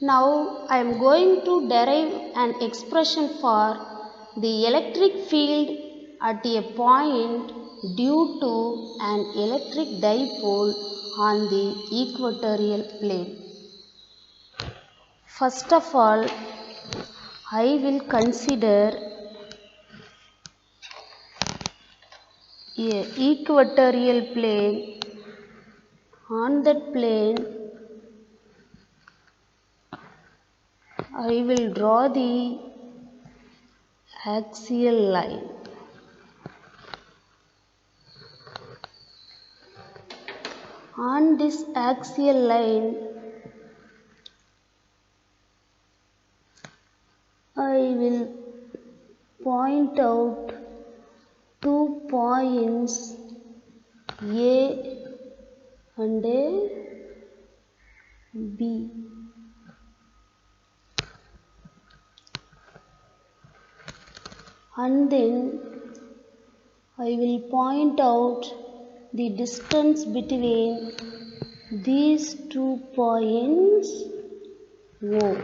Now I am going to derive an expression for the electric field at a point due to an electric dipole on the equatorial plane. First of all, I will consider a equatorial plane. On that plane, I will draw the axial line. On this axial line, I will point out 2 points A and B. And then I will point out the distance between these 2 points O.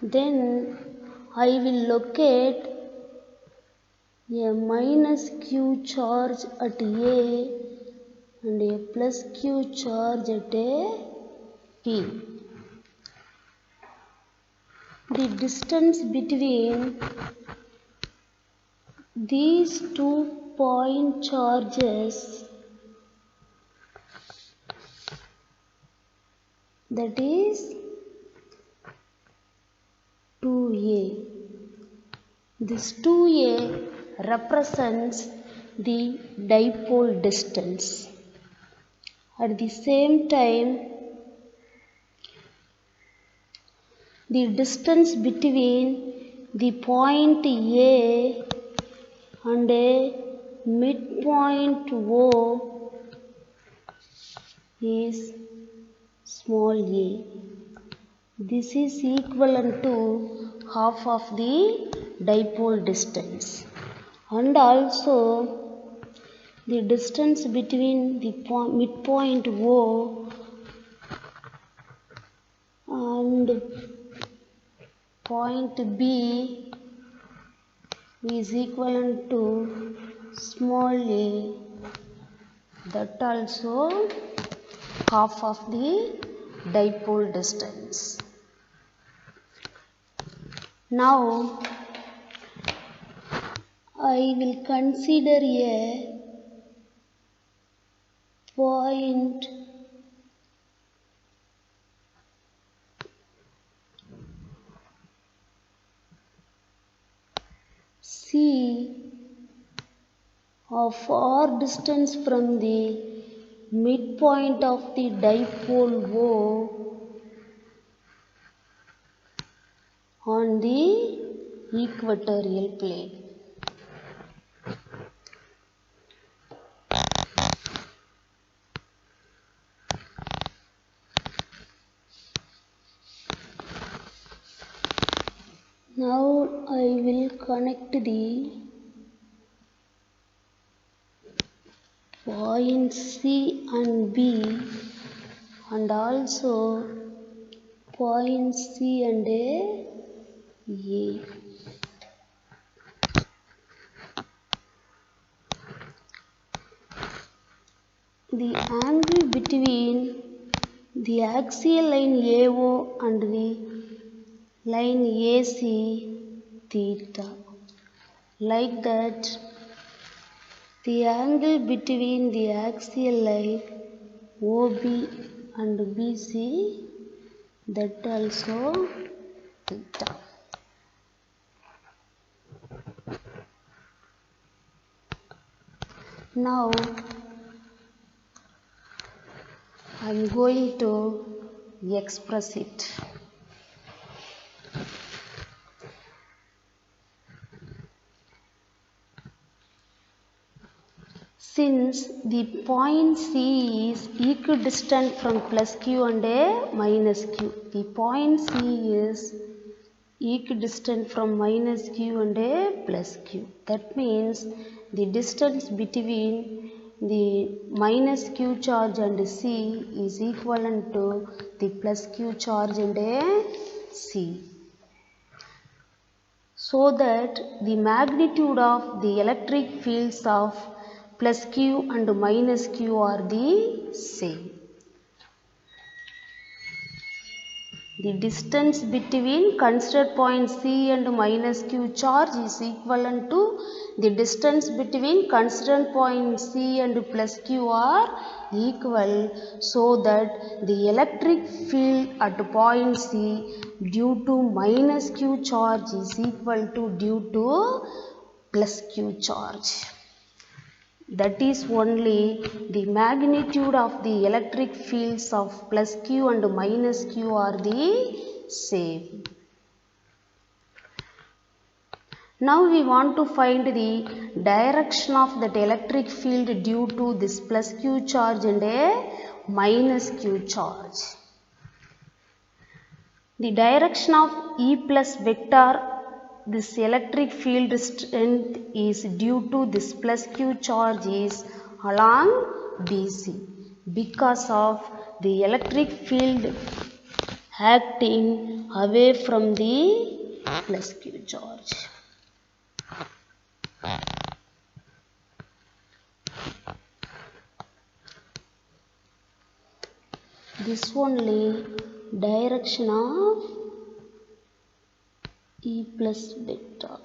Then I will locate a minus Q charge at A and a plus Q charge at P. The distance between these 2 point charges, that is 2A. This 2A represents the dipole distance. At the same time, the distance between the point A and a midpoint O is small a. This is equivalent to half of the dipole distance. And also the distance between the midpoint O and point B is equivalent to small a, that also half of the dipole distance. Now I will consider a point C of r distance from the midpoint of the dipole O on the equatorial plane. Now I will connect the point C and B and also point C and A. The angle between the axial line AO and the line AC theta. Like that, the angle between the axial line OB and BC, that also theta. Now I am going to express it. Since the point C is equidistant from plus Q and A minus Q, the point C is equidistant from minus Q and A plus Q. That means the distance between the minus q charge and C is equivalent to the plus q charge and C. So that the magnitude of the electric fields of plus q and minus q are the same. The distance between considered point C and minus q charge is equivalent to the distance between considered point C and plus q are equal, so that the electric field at point C due to minus q charge is equal to due to plus q charge. That is only the magnitude of the electric fields of plus q and minus q are the same. Now we want to find the direction of that electric field due to this plus q charge and a minus q charge. The direction of E plus vector, this electric field strength is due to this plus q charge is along BC because of the electric field acting away from the plus q charge. This only direction of E plus vector.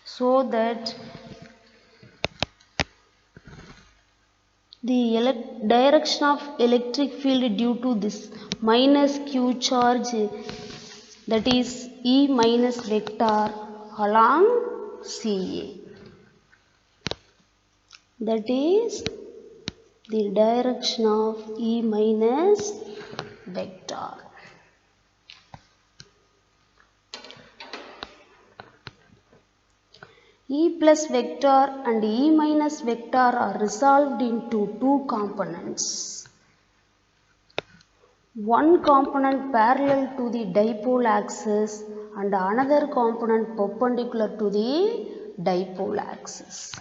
So that the direction of electric field due to this minus q charge, that is E minus vector along CA. That is the direction of E minus vector. E plus vector and E minus vector are resolved into two components. One component parallel to the dipole axis and another component perpendicular to the dipole axis.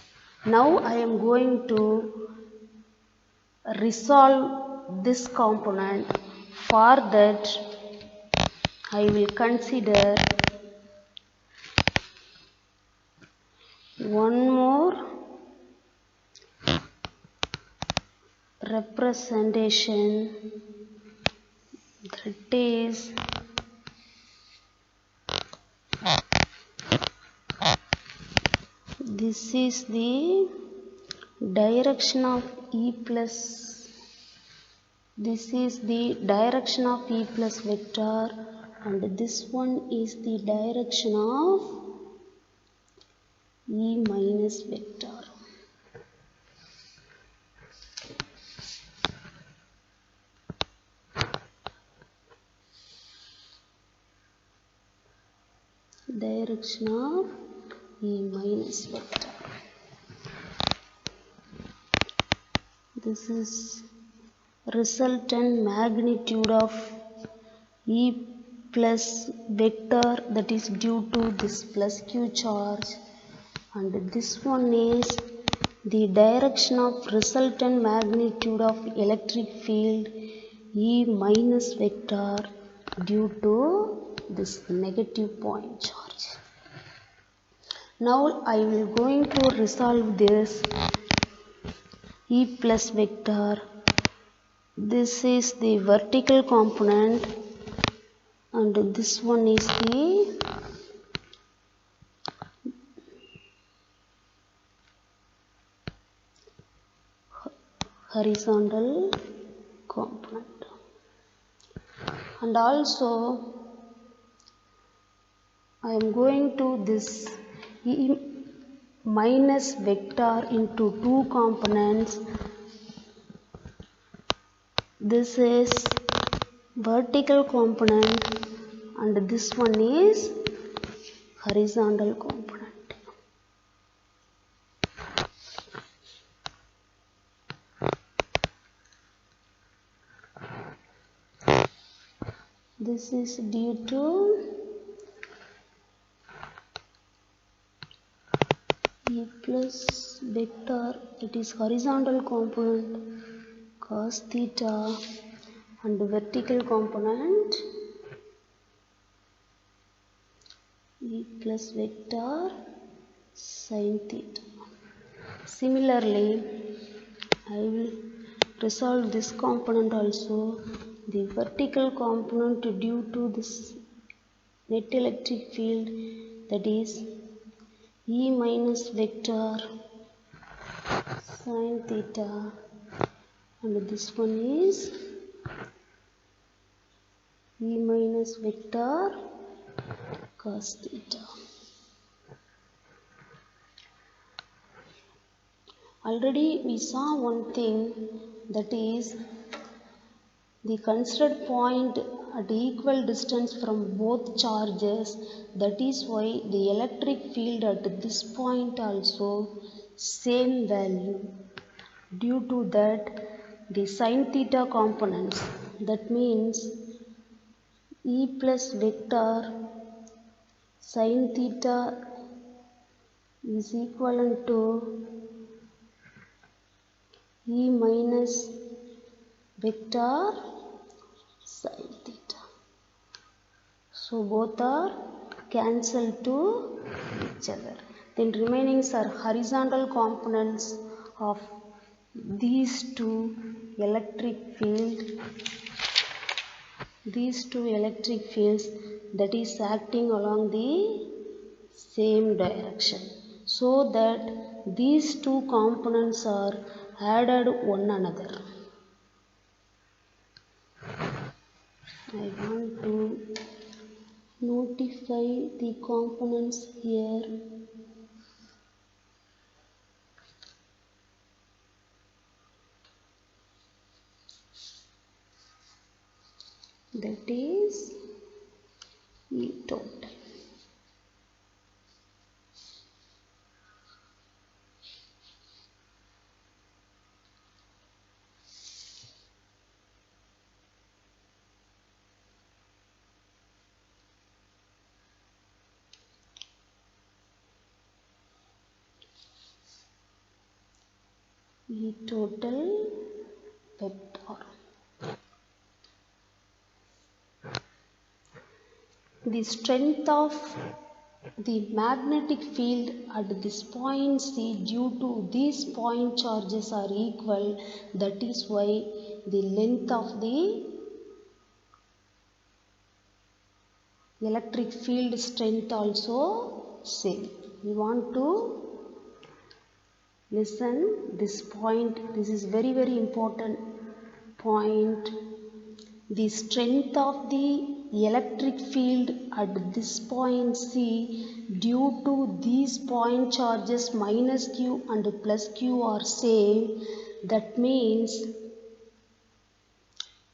Now I am going to resolve this component. For that I will consider one more representation, that is this is the direction of E plus, this is the direction of E plus vector and this one is the direction of E minus vector. Direction of E minus vector. This is resultant magnitude of E plus vector, that is due to this plus q charge, and this one is the direction of resultant magnitude of electric field E minus vector due to this negative point charge. Now I will going to resolve this E plus vector. This is the vertical component and this one is the horizontal component, and also I am going to this E minus vector into two components. This is vertical component and this one is horizontal component. This is due to minus vector, it is horizontal component cos theta, and vertical component e plus vector sin theta. Similarly, I will resolve this component also. The vertical component due to this net electric field, that is E minus vector sin theta, and this one is E minus vector cos theta. Already we saw one thing, that is the considered point at equal distance from both charges. That is why the electric field at this point also same value. Due to that, the sin theta components, that means E plus vector sin theta is equivalent to E minus vector sin theta. So both are cancelled to each other. Then remaining are horizontal components of these two electric fields, that is acting along the same direction, so that these two components are added one another. I want to notify the components here. That is E total. E total vector. The strength of the magnetic field at this point C due to these point charges are equal. That is why the length of the electric field strength also same. We want to listen this point. This is very important point. The strength of the electric field at this point C due to these point charges minus Q and plus Q are same. That means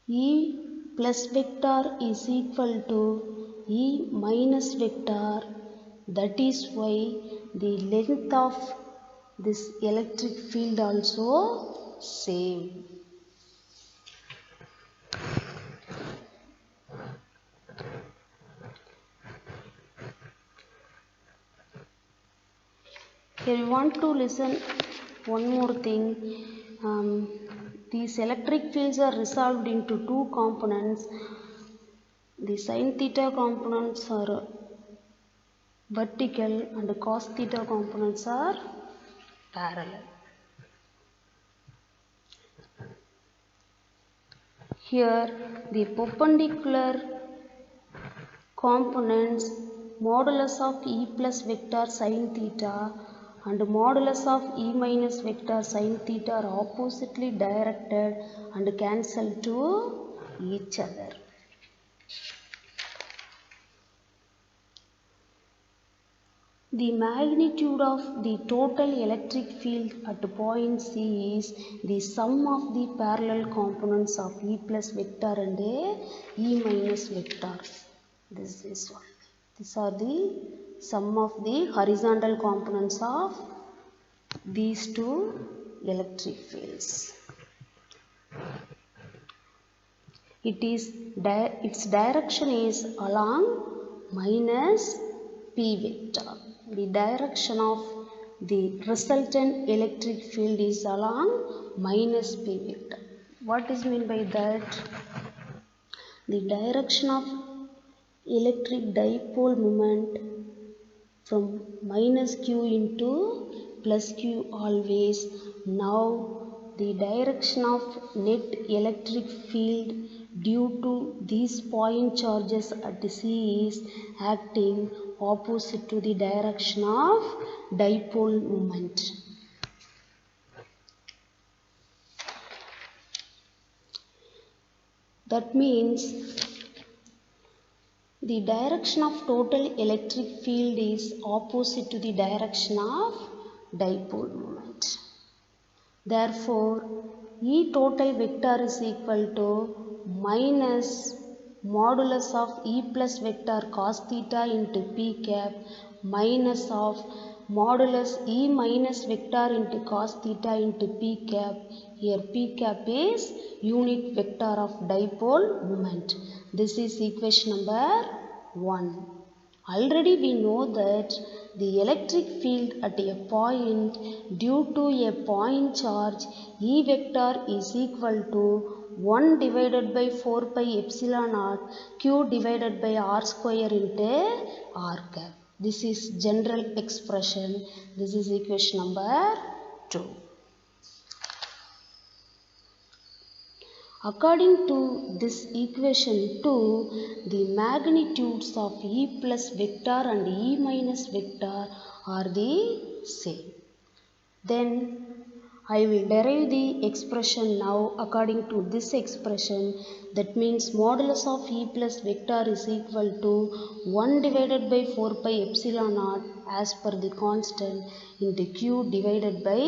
E plus vector is equal to E minus vector. That is why the length of this electric field also same. Here we want to listen one more thing. These electric fields are resolved into two components. The sin theta components are vertical and the cos theta components are parallel. Here the perpendicular components modulus of E plus vector sin theta and modulus of E minus vector sin theta are oppositely directed and cancel to each other. The magnitude of the total electric field at point C is the sum of the parallel components of E plus vector and E minus vector. This is one. These are the sum of the horizontal components of these two electric fields. Its direction is along minus P vector. The direction of the resultant electric field is along minus p vector. What is meant by that? The direction of electric dipole moment from minus q into plus q always. Now the direction of net electric field due to these point charges at C is acting opposite to the direction of dipole moment. That means the direction of total electric field is opposite to the direction of dipole moment. Therefore, E total vector is equal to minus modulus of E plus vector cos theta into P cap minus of modulus E minus vector into cos theta into P cap. Here P cap is unit vector of dipole moment. This is equation number 1. Already we know that the electric field at a point due to a point charge E vector is equal to 1 divided by 4 pi epsilon naught q divided by r square into r cap. This is general expression. This is equation number 2. According to this equation 2, the magnitudes of E plus vector and E minus vector are the same. Then I will derive the expression now according to this expression. That means modulus of E plus vector is equal to 1 divided by 4 pi epsilon naught as per the constant into q divided by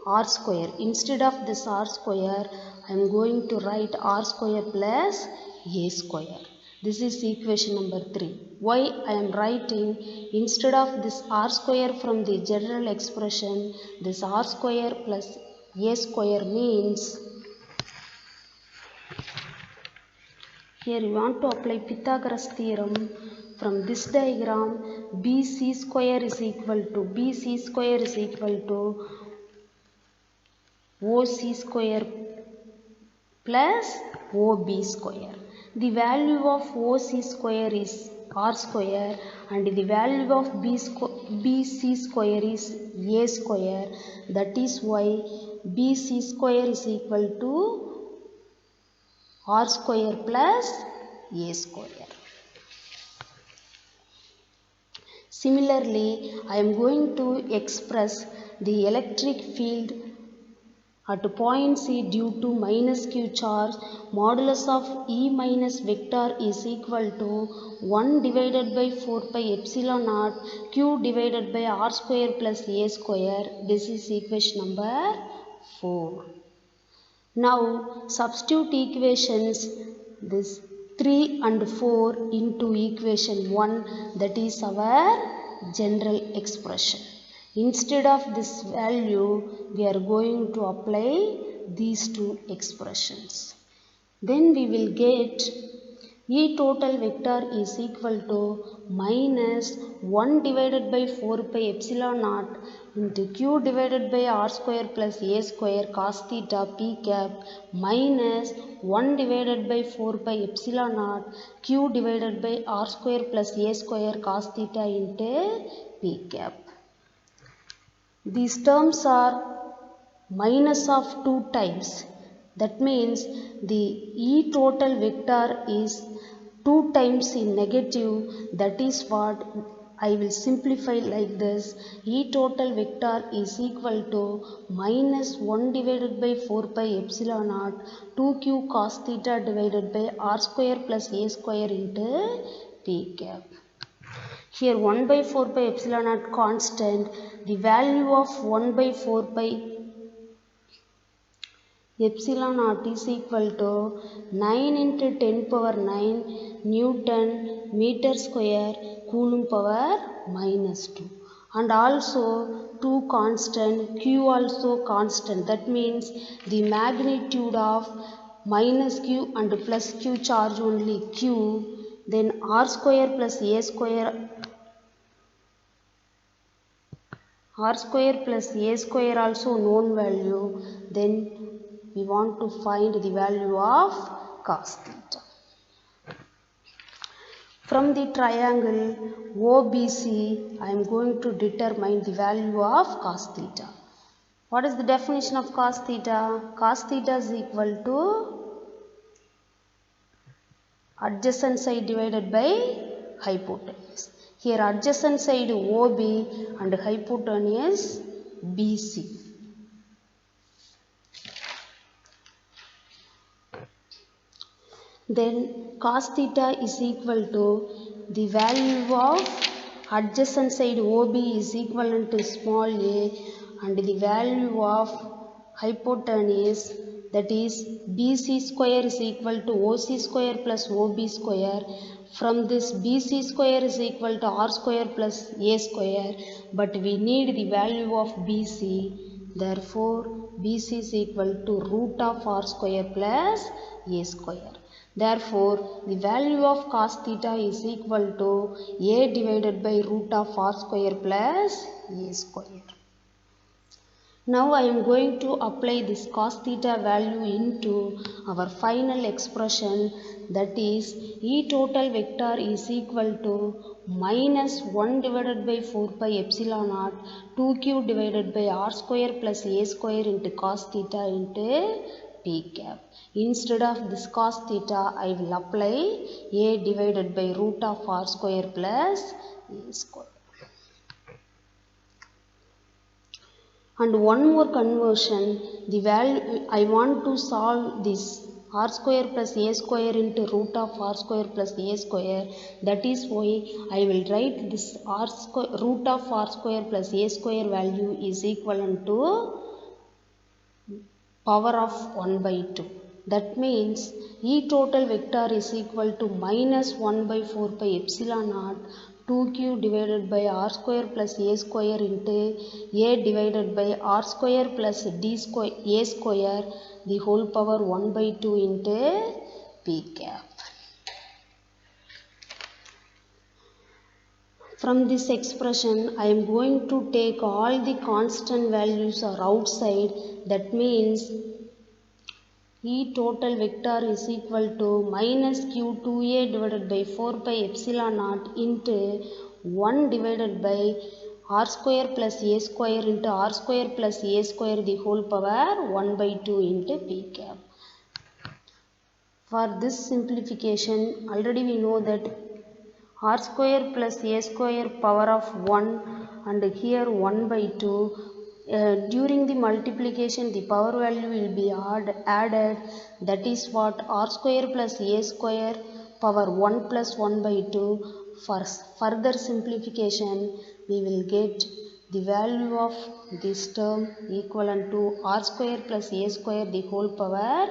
r square. Instead of this r square, I am going to write r square plus a square. This is equation number 3. Why I am writing instead of this r square from the general expression, this r square plus a square means, here we want to apply Pythagoras theorem. From this diagram, BC square is equal to OC square plus OB square. The value of OC square is r square and the value of BC square is a square. That is why BC square is equal to r square plus a square. Similarly, I am going to express the electric field at point C due to minus q charge. Modulus of E minus vector is equal to 1 divided by 4 pi epsilon naught q divided by r square plus a square. This is equation number 4. Now substitute equations this 3 and 4 into equation 1, that is our general expression. Instead of this value, we are going to apply these two expressions. Then we will get E total vector is equal to minus 1 divided by 4 pi epsilon naught into q divided by r square plus a square cos theta p cap minus 1 divided by 4 pi epsilon naught q divided by r square plus a square cos theta into p cap. These terms are minus of 2 times. That means the E total vector is 2 times in negative. That is what I will simplify like this. E total vector is equal to minus 1 divided by 4 pi epsilon naught 2q cos theta divided by r square plus a square into p cap. Here 1 by 4 pi epsilon naught constant. The value of 1 by 4 pi epsilon naught is equal to 9 into 10 power 9 Newton meter square Coulomb power minus 2. And also 2 constant, q also constant. That means the magnitude of minus q and plus q charge only q. Then r square plus a square r square plus a square also known value, then we want to find the value of cos theta. From the triangle OBC, I am going to determine the value of cos theta. What is the definition of cos theta? Cos theta is equal to adjacent side divided by hypotenuse. Here adjacent side OB and hypotenuse BC. Then cos theta is equal to the value of adjacent side OB is equivalent to small a and the value of hypotenuse, that is BC square is equal to OC square plus OB square. From this BC square is equal to R square plus A square, but we need the value of BC. Therefore BC is equal to root of R square plus A square. Therefore the value of cos theta is equal to A divided by root of R square plus A square. Now I am going to apply this cos theta value into our final expression, that is E total vector is equal to minus 1 divided by 4 pi epsilon naught 2q divided by r square plus a square into cos theta into p cap. Instead of this cos theta, I will apply a divided by root of r square plus a square. And one more conversion, the value I want to solve this r square plus a square into root of r square plus a square. That is why I will write this r square root of r square plus a square value is equivalent to power of 1 by 2. That means E total vector is equal to minus 1 by 4 pi epsilon naught 2q divided by r square plus a square into a divided by r square plus d square a square the whole power 1 by 2 into p cap. From this expression, I am going to take all the constant values are outside. That means E total vector is equal to minus q2a divided by 4 pi epsilon naught into 1 divided by r square plus a square into r square plus a square the whole power 1 by 2 into p cap. For this simplification, already we know that r square plus a square power of 1 and here 1 by 2. During the multiplication the power value will be added, that is what r square plus a square power 1 plus 1 by 2. For further simplification we will get the value of this term equivalent to r square plus a square the whole power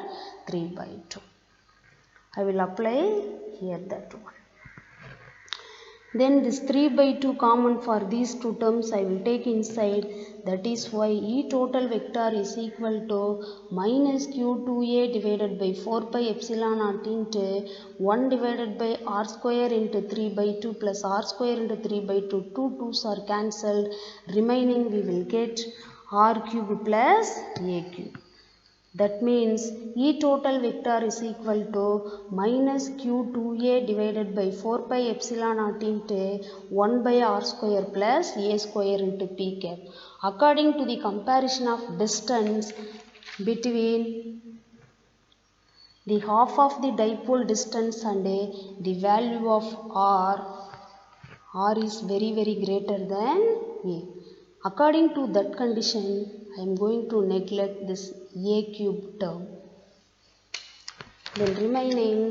3 by 2. I will apply here that one. Then this 3 by 2 common for these two terms I will take inside. That is why E total vector is equal to minus q2a divided by 4 pi epsilon naught into 1 divided by r square into 3 by 2 plus r square into 3 by 2. 2 2's are cancelled. Remaining we will get r cube plus a cube. That means E total vector is equal to minus q2a divided by 4 pi epsilon naught into 1 by r square plus a square into p cap. According to the comparison of distance between the half of the dipole distance and the value of r is very greater than a. According to that condition, I am going to neglect this a cube term. Then remaining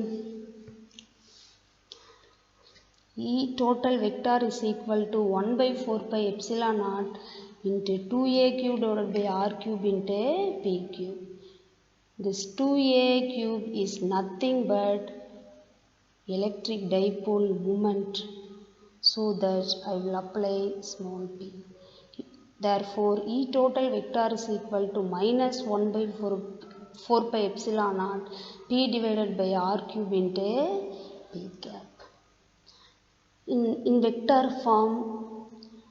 E total vector is equal to 1 by 4 pi epsilon naught into 2a cube divided by r cube into p cube. This 2a cube is nothing but electric dipole moment, so that I will apply small p. Therefore, E total vector is equal to minus 1 by 4 pi epsilon naught p divided by r cube into p cap. In vector form,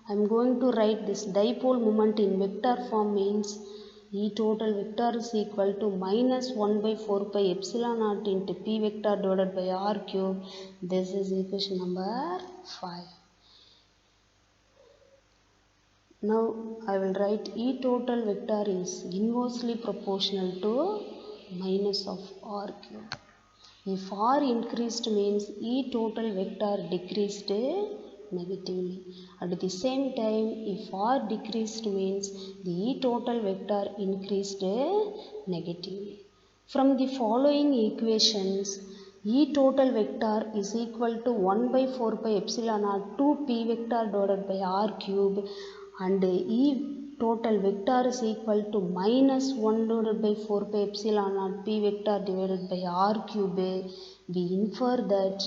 I am going to write this dipole moment in vector form means E total vector is equal to minus 1 by 4 pi epsilon naught into P vector divided by R cube. This is equation number 5. Now I will write E total vector is inversely proportional to minus of R cube. If R increased means E total vector decreased negatively. At the same time, if R decreased means the E total vector increased negatively. From the following equations, E total vector is equal to 1 by 4 pi epsilon naught 2 P vector divided by R cube, and E total vector is equal to minus 1 divided by 4 pi epsilon naught P vector divided by R cube. We infer that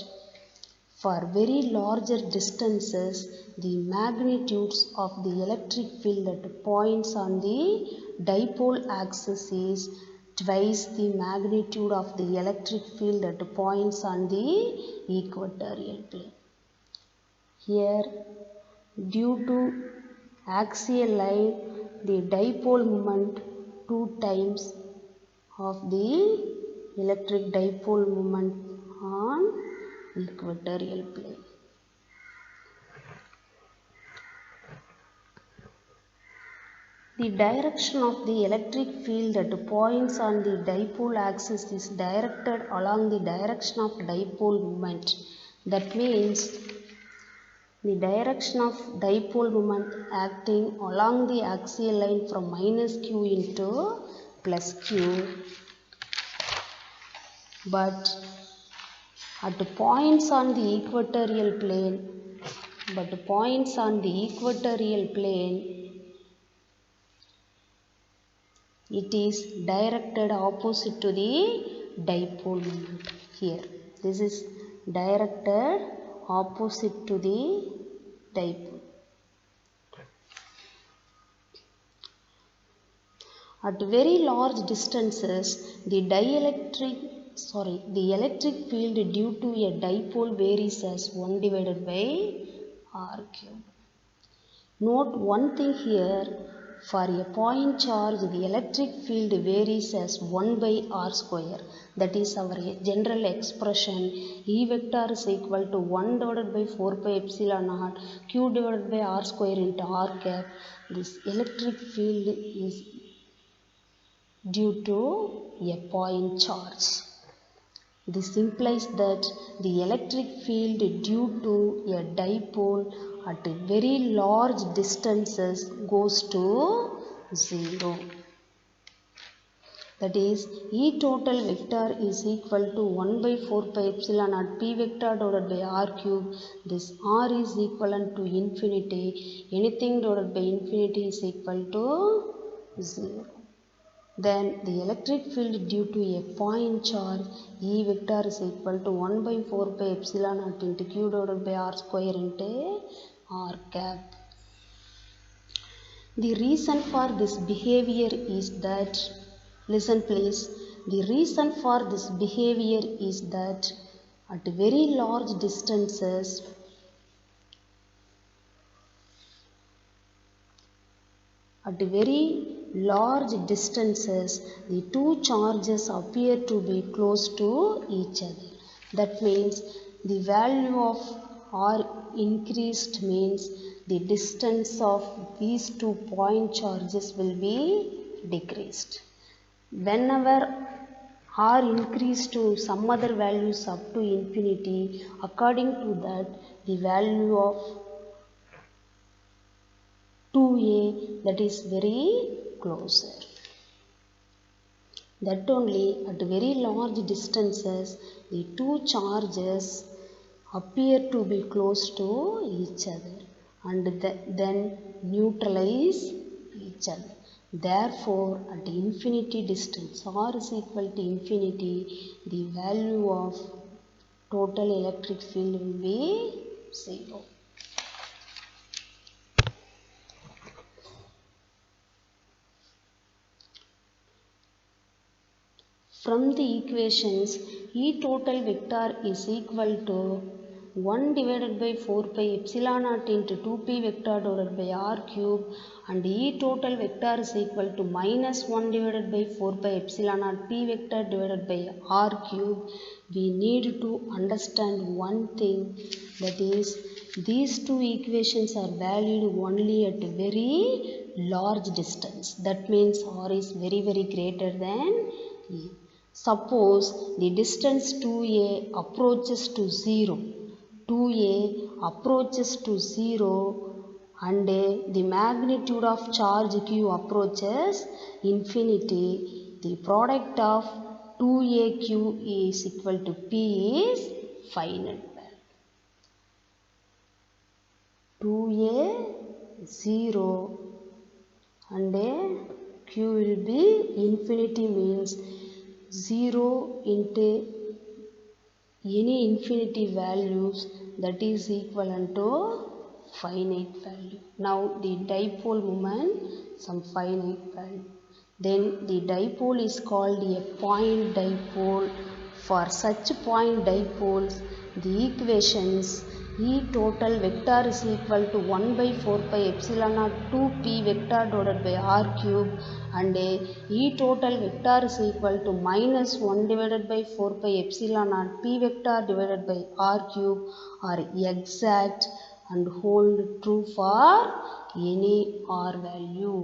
for very larger distances, the magnitudes of the electric field at points on the dipole axis is twice the magnitude of the electric field at points on the equatorial plane. Here, due to axial line, the dipole moment 2 times of the electric dipole moment on equatorial plane. The direction of the electric field at points on the dipole axis is directed along the direction of dipole moment. That means the direction of dipole moment acting along the axial line from minus q into plus q, but at points on the equatorial plane, it is directed opposite to the dipole moment. Here, this is directed opposite to the dipole. At very large distances, the electric field due to a dipole varies as 1 divided by R cube. Note one thing here, for a point charge, the electric field varies as 1 by R square. That is our general expression. E vector is equal to 1 divided by 4 pi epsilon naught Q divided by R square into R cap. This electric field is due to a point charge. This implies that the electric field due to a dipole at very large distances goes to 0. That is, E total vector is equal to 1 by 4 pi epsilon naught P vector divided by R cube. This R is equivalent to infinity. Anything divided by infinity is equal to 0. Then the electric field due to a point charge E vector is equal to 1 by 4 pi epsilon naught into Q divided by R square into R cap. The reason for this behavior is that, listen please, the reason for this behavior is that at very large distances, the two charges appear to be close to each other. That means the value of R increased means the distance of these 2 point charges will be decreased. Whenever R increased to some other values up to infinity, according to that, the value of 2a, that is very closer. That only at very large distances, the two charges appear to be close to each other and then neutralize each other. Therefore, at infinity distance, R is equal to infinity, the value of total electric field will be 0. From the equations, E total vector is equal to 1 divided by 4 pi epsilon naught into 2p vector divided by r cube, and E total vector is equal to minus 1 divided by 4 pi epsilon naught p vector divided by r cube. We need to understand one thing, that is these two equations are valid only at a very large distance. That means r is very greater than E. Suppose the distance 2a approaches to 0. 2a approaches to 0 and the magnitude of charge q approaches infinity. The product of 2aq is equal to p is finite value. 2a 0 and q will be infinity, means 0 into any infinity values, that is equivalent to finite value. Now the dipole moment, some finite value. Then the dipole is called a point dipole. For such point dipoles, the equations E total vector is equal to 1 by 4 pi epsilon naught 2p vector divided by r cube, and E total vector is equal to minus 1 divided by 4 pi epsilon naught p vector divided by r cube are exact and hold true for any r value.